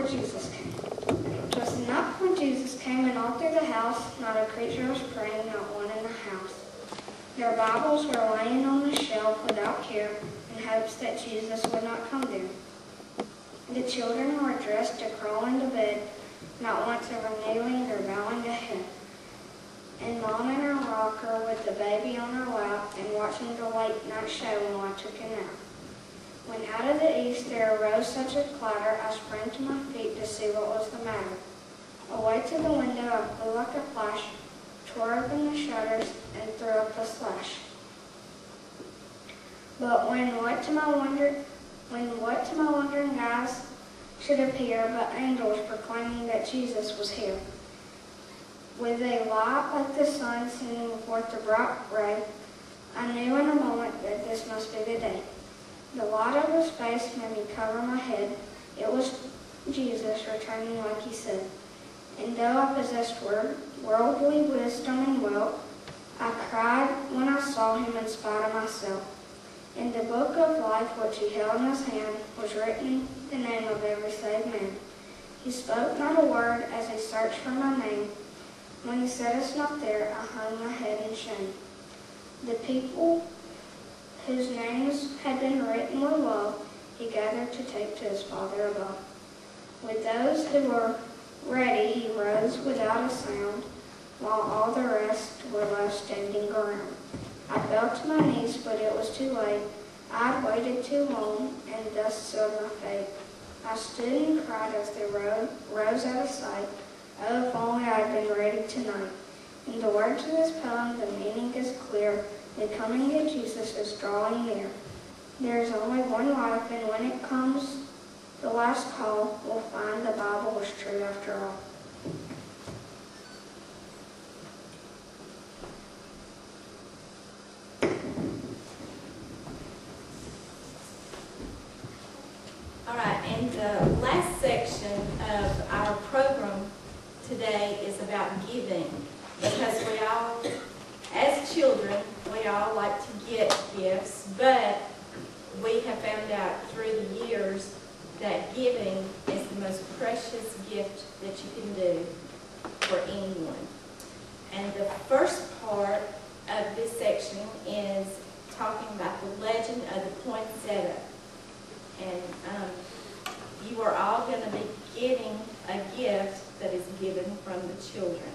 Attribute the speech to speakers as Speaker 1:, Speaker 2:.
Speaker 1: Jesus came. Just enough when Jesus came and all through the house, not a creature was praying, not one in the house. Their Bibles were laying on the shelf without care in hopes that Jesus would not come there. The children were dressed to crawl into bed, not once ever kneeling or bowing a head. And Mom in her rocker with the baby on her lap and watching the late night show while I took a nap. When out of the east there arose such a clatter, I sprang to my feet to see what was the matter. Away to the window I flew like a flash, tore open the shutters, and threw up a slash. But when what to my wondering eyes should appear but angels proclaiming that Jesus was here. With a light like the sun sending forth a bright ray, I knew in a moment that this must be the day. The light of his face made me cover my head. It was Jesus returning like he said. And though I possessed worldly wisdom and wealth, I cried when I saw him in spite of myself. In the book of life which he held in his hand was written the name of every saved man. He spoke not a word as he searched for my name. When he said it's not there, I hung my head in shame. The people whose names had been written with love, he gathered to take to his Father above. With those who were ready, he rose without a sound, while all the rest were left standing around. I fell to my knees, but it was too late. I had waited too long, and thus sealed my fate. I stood and cried as they rose out of sight. Oh, if only I had been ready tonight. In the words of this poem, the meaning is clear. The coming of Jesus is drawing near. There is only one life, and when it comes, the last call, we'll find the Bible was true after all.
Speaker 2: All right, and the last section of our program today is about giving, because we all, as children, we all like to get gifts, but we have found out through the years that giving is the most precious gift that you can do for anyone. And the first part of this section is talking about the legend of the poinsettia. And you are all going to be getting a gift that is given from the children.